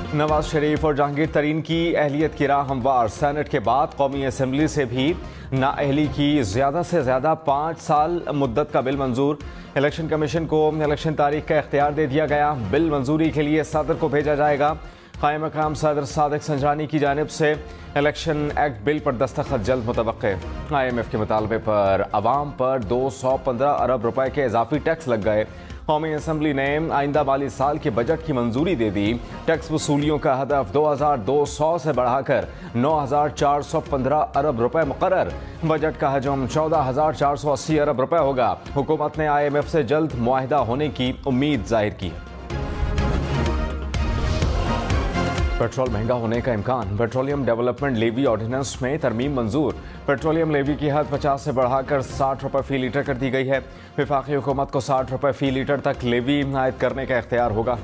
नवाज शरीफ और जहांगीर तरीन की अहलियत की राह हमवार। सेनेट के बाद कौमी असम्बली से भी नाअहली की ज़्यादा से ज़्यादा 5 साल मुद्दत का बिल मंजूर। इलेक्शन कमीशन को इलेक्शन तारीख का इख्तियार दे दिया गया। बिल मंजूरी के लिए सदर को भेजा जाएगा। कायम मकाम सदर सादिक संजानी की जानिब से इलेक्शन एक्ट बिल पर दस्तखत जल्द मुतवक्के। IMF के मुतालबे पर अवाम पर 215 अरब रुपए के इजाफी टैक्स लग गए। कौमी असम्बली ने आइंदा माली साल के बजट की मंजूरी दे दी। टैक्स वसूलियों का हदफ 2200 से बढ़ाकर 9415 अरब रुपए मुकर्रर। बजट का हजम 14480 अरब रुपए होगा। हुकूमत ने IMF से जल्द मुआहिदा होने की उम्मीद जाहिर की है। पेट्रोल महंगा होने का इम्कान। पेट्रोलियम डेवलपमेंट लेवी ऑर्डिनेंस में तरमीम मंजूर। पेट्रोलियम लेवी की हद 50 से बढ़ाकर 60 रुपये फी लीटर कर दी गई है। वफाकी हुकूमत को 60 रुपये फी लीटर तक लेवी आयद करने का इख्तियार होगा।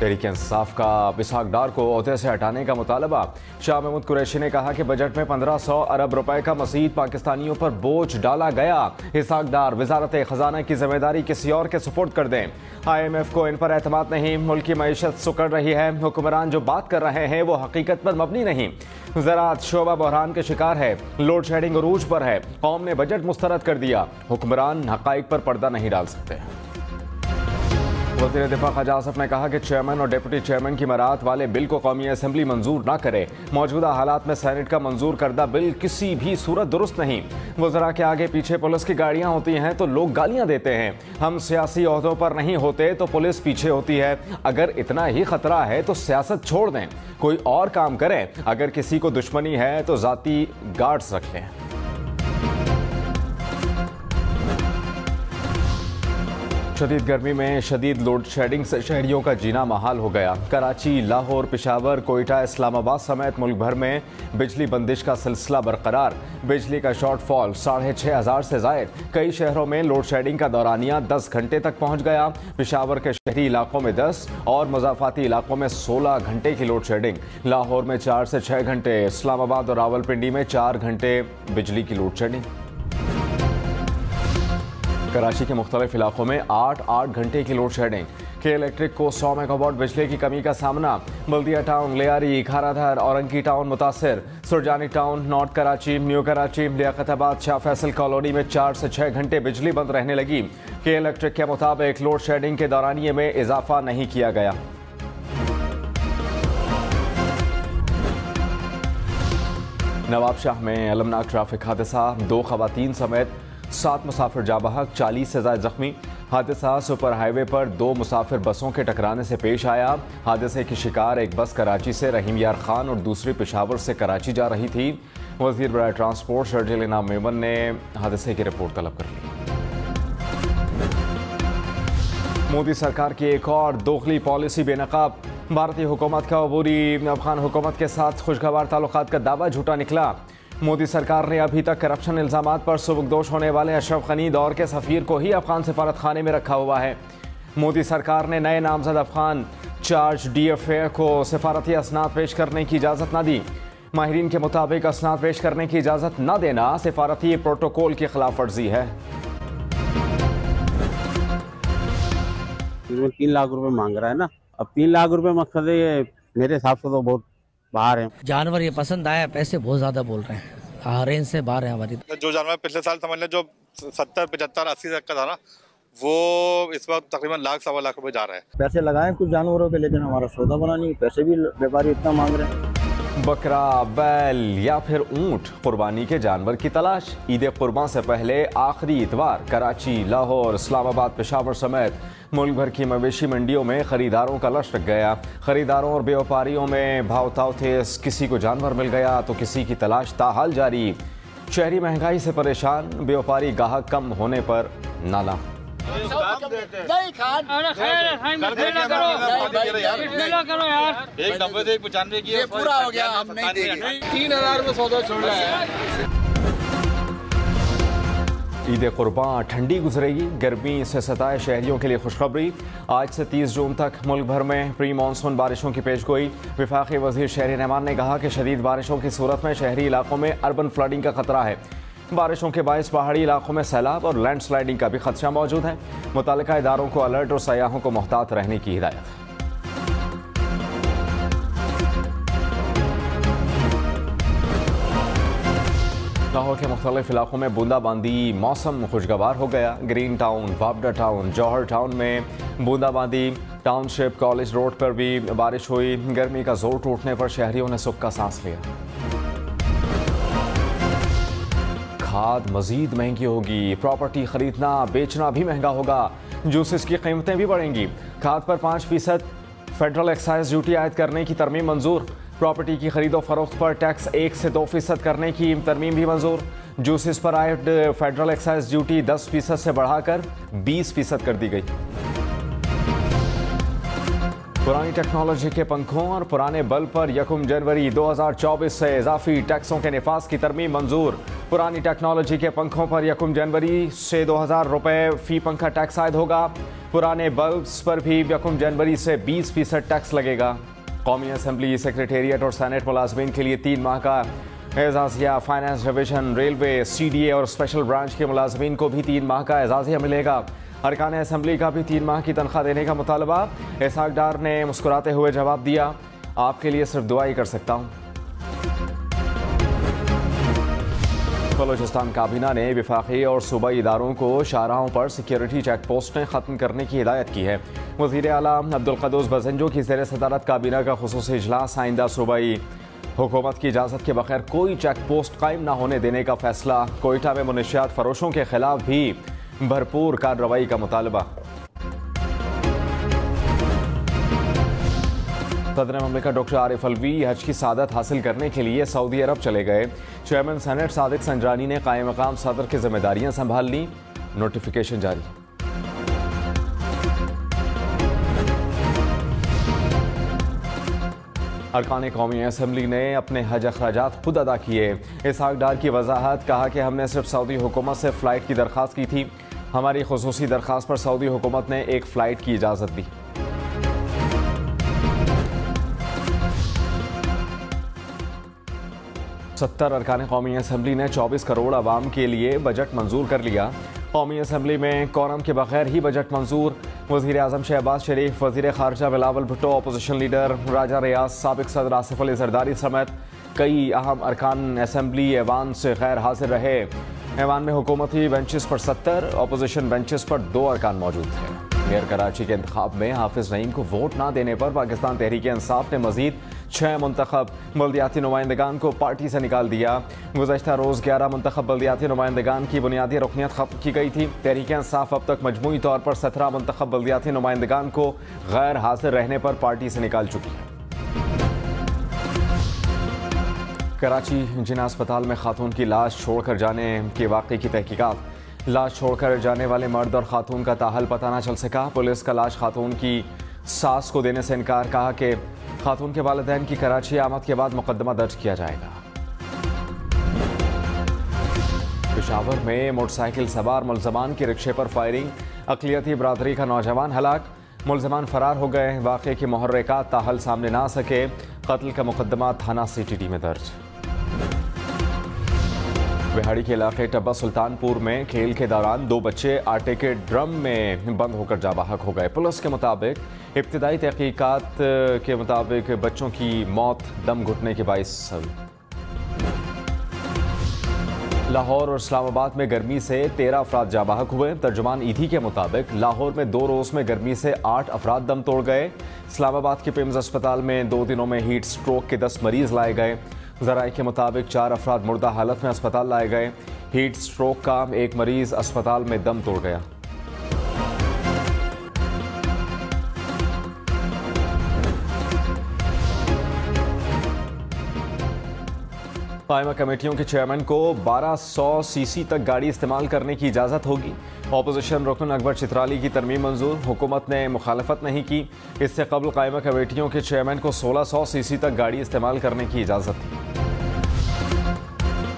तहरीक इंसाफ का इसहाक डार को ओहदे से हटाने का मुतालबा। शाह महमूद कुरैशी ने कहा कि बजट में 1500 अरब रुपए का मज़ीद पाकिस्तानियों पर बोझ डाला गया। इसहाक डार वजारत खजाना की जिम्मेदारी किसी और के सुपुर्द कर दें। IMF को इन पर एतमाद नहीं। मुल्क की मईशत सुकड़ रही है। हुक्मरान जो बात कर रहे हैं वो हकीकत पर मबनी नहीं। ज़राअत शोबा बहरान के शिकार है। लोड शेडिंग अरूज पर है। कौम ने बजट मुस्तरद कर दिया। हुक्मरान हकाइक पर पर्दा नहीं डाल सकते। वज़ीर दिफा ख्वाजा आसिफ ने कहा कि चेयरमैन और डिप्टी चेयरमैन की मरात वाले बिल को कौमी असम्बली मंजूर न करे। मौजूदा हालात में सेनेट का मंजूर करदा बिल किसी भी सूरत दुरुस्त नहीं। वज़रा के आगे पीछे पुलिस की गाड़ियां होती हैं तो लोग गालियां देते हैं। हम सियासी ओहदों पर नहीं होते तो पुलिस पीछे होती है। अगर इतना ही खतरा है तो सियासत छोड़ दें, कोई और काम करें। अगर किसी को दुश्मनी है तो जाती गार्ड्स रख लें। शदीद गर्मी में शदीद लोड शेडिंग से शहरियों का जीना महाल हो गया। कराची, लाहौर, पेशावर, कोयटा, इस्लामाबाद समेत मुल्क भर में बिजली बंदिश का सिलसिला बरकरार। बिजली का शॉर्टफॉल 6500 से जायद। कई शहरों में लोड शेडिंग का दौरानिया 10 घंटे तक पहुंच गया। पेशावर के शहरी इलाकों में 10 और मज़ाफ़ाती इलाकों में 16 घंटे की लोड शेडिंग। लाहौर में 4 से 6 घंटे, इस्लामाबाद और रावलपिंडी में 4 घंटे बिजली की लोड शेडिंग। कराची के मुख्तलिफ इलाकों में 8 घंटे की लोड शेडिंग। के इलेक्ट्रिक को 100 मेगावाट बिजली की कमी का सामना। बल्दिया टाउन, लियारी, खाराधर, औरंगी टाउन मुतासिर। Surjani town, north Karachi, new Karachi, Liaquatabad, Shah Faisal colony में 4 से 6 घंटे बिजली बंद रहने लगी। के इलेक्ट्रिक के मुताबिक लोड शेडिंग के दौरानिये में इजाफा नहीं किया गया। नवाबशाह में अलमनाक ट्रैफिक हादसा। 2 खवातीन समेत 7 मुसाफिर जाँ बहक, 40 से ज़ायद जख्मी। हादसा सुपर हाईवे पर 2 मुसाफिर बसों के टकराने से पेश आया। हादसे की शिकार एक बस कराची से रहीम यार खान और दूसरी पेशावर से कराची जा रही थी। वज़ीर बराए ट्रांसपोर्ट शर्जील इनाम मेमन ने हादसे की रिपोर्ट तलब कर ली। मोदी सरकार की एक और दोगली पॉलिसी बेनकाब। भारतीय हुकूमत का अबूरी अफगान हुकूमत के साथ खुशगवार ताल्लुकात का दावा झूठा निकला। मोदी सरकार ने अभी तक करप्शन इल्जामात पर सुबकदोश होने वाले अशरफ गनी दौर के सफ़ीर को ही अफगान सफारत खाने में रखा हुआ है। मोदी सरकार ने नए नामजद अफगान चार्ज DFA को सफारती असनाद पेश करने की इजाज़त न दी। माहिरीन के मुताबिक असनाद पेश करने की इजाज़त न देना सफारती प्रोटोकॉल की खिलाफ वर्जी है। 3 लाख रुपए मांग रहा है ना। अब 3 लाख रुपए मकसद है, मेरे हिसाब से तो बहुत बाहर है। जानवर ये पसंद आया, पैसे बहुत ज्यादा बोल रहे हैं, रेंज से बाहर है हमारी। जो जानवर पिछले साल समझ लें जो 70, 75, 80 तक का था ना, वो इस वक्त तकरीबन लाख, 1.25 लाख रुपए जा रहा है। पैसे लगाए कुछ जानवरों के, लेकिन हमारा सौदा बना नहीं। पैसे भी व्यापारी इतना मांग रहे हैं। बकरा, बैल या फिर ऊंट, कुर्बानी के जानवर की तलाश। ईद कुर्बान से पहले आखिरी इतवार कराची, लाहौर, इस्लामाबाद, पेशावर समेत मुल्क भर की मवेशी मंडियों में खरीदारों का लश लग गया। खरीदारों और व्यापारियों में भाव-ताव थे। किसी को जानवर मिल गया तो किसी की तलाश ताहाल जारी। शहरी महंगाई से परेशान, व्यापारी गाहक कम होने पर नाला। एक 90 से 95 की पूरा हो गया, हम नहीं देंगे। 3000 में सौदा छोड़ रहा है। ईद कुर्बान ठंडी गुजरेगी। गर्मी से सताए शहरियों के लिए खुशखबरी। आज से 30 जून तक मुल्क भर में प्री मानसून बारिशों की पेशगोई। वफाकी वज़ीर शहरी रहमान ने कहा कि शदीद बारिशों की सूरत में शहरी इलाकों में अर्बन फ्लडिंग का खतरा है। बारिशों के बायस पहाड़ी इलाकों में सैलाब और लैंडस्लाइडिंग का भी खदशा मौजूद है। मुतालिका इदारों को अलर्ट और सयाहों को मोहतात रहने की हिदायत। लाहौर के मुख्तलिफ इलाकों में बूंदाबांदी, मौसम खुशगवार हो गया। ग्रीन टाउन, वापडा टाउन, जौहर टाउन में बूंदाबांदी, टाउनशिप, कॉलेज रोड पर भी बारिश हुई। गर्मी का जोर टूटने पर शहरियों ने सुख का सांस लिया। खाद मजीद महंगी होगी, प्रॉपर्टी खरीदना बेचना भी महंगा होगा, जूसेस की कीमतें भी बढ़ेंगी। खाद पर 5% फेडरल एक्साइज ड्यूटी आयद करने की तरमीम मंजूर। प्रॉपर्टी की खरीदो फरोख्त पर टैक्स 1 से 2% करने की तरमीम भी मंजूर। जूसेस पर आयद फेडरल एक्साइज ड्यूटी 10% से बढ़ाकर 20% कर दी गई। पुरानी टेक्नोलॉजी के पंखों और पुराने बल्ब पर 1 जनवरी 2024 से इजाफी टैक्सों के निफाज की तरमीम मंजूर। पुरानी टेक्नोलॉजी के पंखों पर 1 जनवरी से 2000 रुपये फी पंखा टैक्स आयद होगा। पुराने बल्ब्स पर भी 1 जनवरी से 20% टैक्स लगेगा। कौमी असम्बली, सेक्रेटेरिएट और सेनेट मुलाजमीन के लिए 3 माह का एजाजिया। फाइनेंस डिवीजन, रेलवे, CDA और स्पेशल ब्रांच के मुलाजमीन को भी 3 माह का एजाजिया मिलेगा। अरकान असम्बली का भी 3 माह की तनख्वाह देने का मुतालबा। इसहाक डार ने मुस्कुराते हुए जवाब दिया, आपके लिए सिर्फ दुआ ही कर सकता हूँ। बलोचिस्तान काबीना ने विफाकी और सूबाई इदारों को शाहराहों पर सिक्योरिटी चेक पोस्टें ख़त्म करने की हिदायत की है। वज़ीर आला अब्दुल क़ुद्दूस बज़ंजो की ज़ेर सदारत काबीना का खुसूसी इजलास। आइंदा सूबाई हुकूमत की इजाज़त के बगैर कोई चेक पोस्ट कायम न होने देने का फैसला। कोयटा में मुनशियात फरोशों के खिलाफ भी भरपूर कार्रवाई का मुतालबा। सदर ममलिकत डॉक्टर आरिफ अलवी हज की सादत हासिल करने के लिए सऊदी अरब चले गए। चेयरमैन सेनेट सादिक संजरानी ने कायम मकाम सदर की जिम्मेदारियां संभाल ली। नोटिफिकेशन जारी। अरकान कौमी असम्बली ने अपने हज अखराजात खुद अदा किए। इसहाक डार की वजाहत, कहा कि हमने सिर्फ सऊदी हुकूमत से फ़्लाइट की दरख्वास्त की थी। हमारी खुसूसी दरख्वास्त पर सऊदी हुकूमत ने एक फ़्लाइट की इजाज़त दी। सत्तर अरकान कौमी असम्बली ने 24 करोड़ आवाम के लिए बजट मंजूर कर लिया। कौमी असम्बली में कोरम के बगैर ही बजट मंजूर। वज़ीर आज़म शहबाज शरीफ, वज़ीर ख़ारजा बिलावल भुट्टो, अपोजिशन लीडर राजा रियाज, साबिक़ सदर आसिफ अली ज़रदारी समेत कई अहम अरकान असम्बली ऐवान से गैर हाजिर रहे। ऐवान में हुकूमती बेंचेस पर 70, अपोजिशन बेंचेस पर 2 अरकान मौजूद थे। मेयर कराची के इंतखाब में हाफिज नईम को वोट ना देने पर पाकिस्तान तहरीक इंसाफ ने मजीद 6 मुंतखब बल्दियाती नुमाइंदगान को पार्टी से निकाल दिया। गुज़श्ता रोज़ 11 मुंतखब बल्दियाती नुमाइंदगान की बुनियादी रुकनियत खत्म की गई थी। तहरीक इंसाफ अब तक मजमूई तौर पर 17 मुंतखब बल्दियाती नुमाइंदगान को गैर हाजिर रहने पर पार्टी से निकाल चुकी है। कराची जिना अस्पताल में खातून की लाश छोड़कर जाने के वाक़े की तहकीकात। लाश छोड़कर जाने वाले मर्द और खातून का ताहल पता न चल सका। पुलिस का लाश खातून की सास को देने से इनकार। कहा कि खातून के वालिदैन की कराची आमद के बाद मुकदमा दर्ज किया जाएगा। पेशावर में मोटरसाइकिल सवार मुलजमान की रिक्शे पर फायरिंग। अक़लियती बरादरी का नौजवान हलाक। मुलजमान फरार हो गए। वाक़े के मुहर्रिकात ताहल सामने ना सके। कत्ल का मुकदमा थाना CTD में दर्ज। बिहाड़ी के इलाके टब्बा सुल्तानपुर में खेल के दौरान 2 बच्चे आटे के ड्रम में बंद होकर जाबाहक हो गए। पुलिस के मुताबिक इब्तिदाई तहकीकात के मुताबिक बच्चों की मौत दम घुटने के बाइस हुई। लाहौर और इस्लामाबाद में गर्मी से 13 अफराद जाबाहक हुए। तर्जुमान ईदी के मुताबिक लाहौर में 2 रोज़ में गर्मी से 8 अफराद दम तोड़ गए। इस्लामाबाद के पिम्स अस्पताल में 2 दिनों में हीट स्ट्रोक के 10 मरीज लाए गए। ज़राए के मुताबिक 4 अफराद मुर्दा हालत में अस्पताल लाए गए। हीट स्ट्रोक का 1 मरीज अस्पताल में दम तोड़ गया। कायमा कमेटियों के चेयरमैन को 1200 cc तक गाड़ी इस्तेमाल करने की इजाज़त होगी। अपोजिशन रुकन अकबर चित्राली की तरमीम मंजूर। हुकूमत ने मुखालफत नहीं की। इससे कबल कायमा कमेटियों के चेयरमैन को 1600 cc तक गाड़ी इस्तेमाल करने की इजाज़त थी।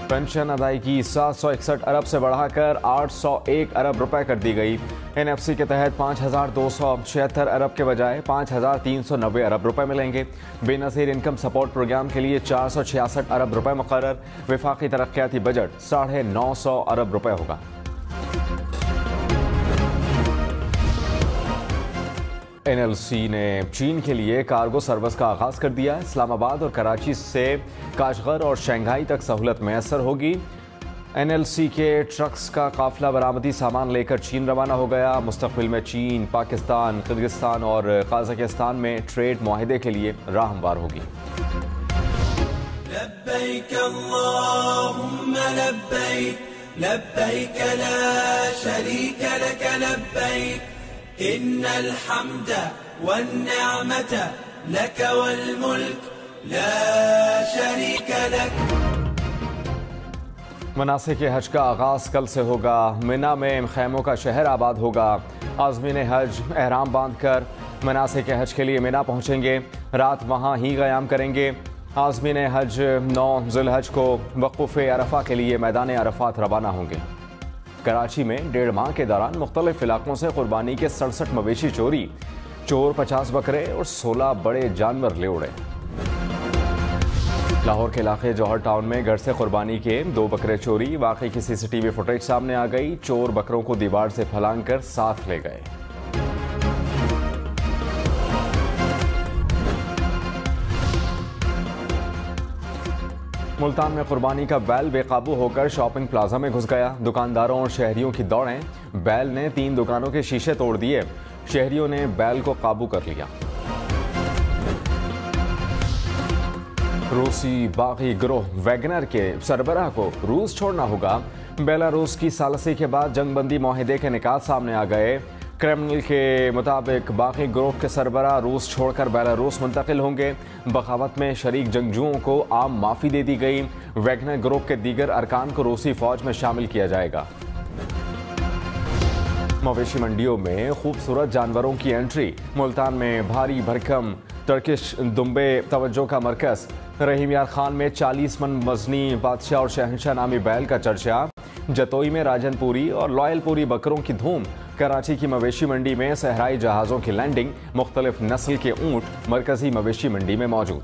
पेंशन अदायगी 761 अरब से बढ़ाकर 801 अरब रुपए कर दी गई। NFC के तहत 5,276 अरब के बजाय 5,390 अरब रुपए मिलेंगे। बेनज़ीर इनकम सपोर्ट प्रोग्राम के लिए 466 अरब रुपए मुकर्रर। वफाकी तरक्याती बजट 950 अरब रुपए होगा। NLC ने चीन के लिए कार्गो सर्विस का आगाज कर दिया। इस्लामाबाद और कराची से काशगर और शंघाई तक सहूलत मैसर होगी। NLC के ट्रक्स का काफिला बरामदी सामान लेकर चीन रवाना हो गया। मुस्तकबिल में चीन, पाकिस्तान, किर्गिस्तान और कजाकिस्तान में ट्रेड मुआहिदे के लिए राह हमवार होगी। लब्बैक अल्लाहुम्मा लब्बैक, लब्बैक ला शरीक लक लब्बैक, इन्नल हम्द वन्निअमत लक वल मुल्क ला शरीक लक। मनासिक हज का आगाज कल से होगा। मिना में खैमों का शहर आबाद होगा। आज़मीन हज एहराम बांधकर मनासिक हज के लिए मिना पहुंचेंगे। रात वहां ही क़याम करेंगे। आज़मीन हज 9 ज़िलहज को वक़ूफ़ अरफा के लिए मैदान अरफात रवाना होंगे। कराची में 1.5 माह के दौरान मुख्तलिफ इलाकों से कुर्बानी के 67 मवेशी चोरी। चोर 50 बकरे और 16 बड़े जानवर ले उड़े। लाहौर के इलाके जौहर टाउन में घर से कुर्बानी के 2 बकरे चोरी। वाकई की CCTV फुटेज सामने आ गई। चोर बकरों को दीवार से फलांग कर साथ ले गए। मुल्तान में कुर्बानी का बैल बेकाबू होकर शॉपिंग प्लाजा में घुस गया। दुकानदारों और शहरियों की दौड़ें। बैल ने 3 दुकानों के शीशे तोड़ दिए। शहरियों ने बैल को काबू कर लिया। रूसी बागी गिरोह वैगनर के सरबराह को रूस छोड़ना होगा। बेलारूस की सालसी के बाद जंगबंदी मुआहिदे के निकात सामने आ गए। क्रेमलिन के मुताबिक बागी गिरोह के सरबराह रूस छोड़कर बेलारूस मुंतकिल होंगे। बगावत में शरीक जंगजुओं को आम माफ़ी दे दी गई। वैगनर गिरोह के दीगर अरकान को रूसी फौज में शामिल किया जाएगा। मवेशी मंडियों में खूबसूरत जानवरों की एंट्री। मुल्तान में भारी भरकम टर्किश दुम्बे तवज्जो का मरकज। रहीम यार खान में 40 मन वजनी बादशाह और शहंशाह नामी बैल का चर्चा। जतोई में राजनपुरी और लॉयलपुरी बकरों की धूम। कराची की मवेशी मंडी में सहराई जहाज़ों की लैंडिंग। मुख्तलिफ नस्ल के ऊँट मरकजी मवेशी मंडी में मौजूद।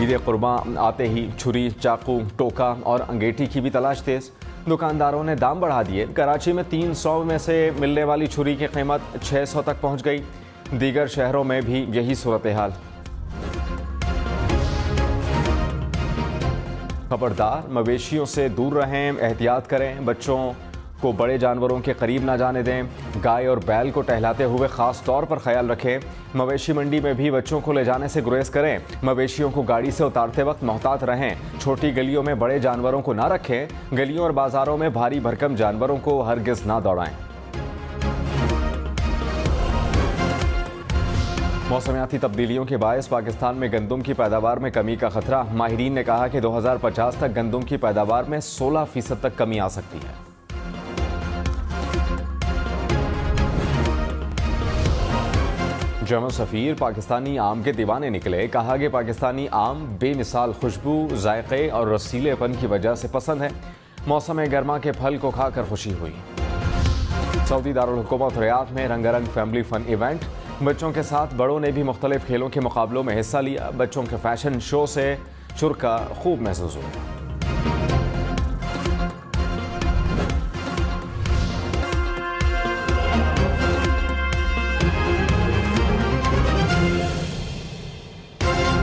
ईद कुर्बां आते ही छुरी, चाकू, टोका और अंगेठी की भी तलाश तेज। दुकानदारों ने दाम बढ़ा दिए। कराची में 300 में से मिलने वाली छुरी की कीमत 600 तक पहुंच गई। दीगर शहरों में भी यही सूरत हाल। खबरदार, मवेशियों से दूर रहें, एहतियात करें। बच्चों को बड़े जानवरों के करीब ना जाने दें। गाय और बैल को टहलाते हुए खास तौर पर ख्याल रखें। मवेशी मंडी में भी बच्चों को ले जाने से गुरेज करें। मवेशियों को गाड़ी से उतारते वक्त मोहतात रहें। छोटी गलियों में बड़े जानवरों को ना रखें। गलियों और बाजारों में भारी भरकम जानवरों को हरगिज ना दौड़ाएं। मौसमियाती तब्दीलियों के बायस पाकिस्तान में गंदम की पैदावार में कमी का खतरा। माहिरीन ने कहा कि 2050 तक गंदम की पैदावार में 16% तक कमी आ सकती है। जर्मन सफीर पाकिस्तानी आम के दीवाने निकले। कहा कि पाकिस्तानी आम बेमिसाल खुशबू, जायके और रसीलेपन की वजह से पसंद है। मौसम गर्मा के फल को खाकर खुशी हुई। सऊदी दारुल हुकूमत रियाद में रंगारंग फैमिली फन इवेंट। बच्चों के साथ बड़ों ने भी मुख्तलिफ खेलों के मुकाबलों में हिस्सा लिया। बच्चों के फैशन शो से शुरा खूब महसूस हुआ।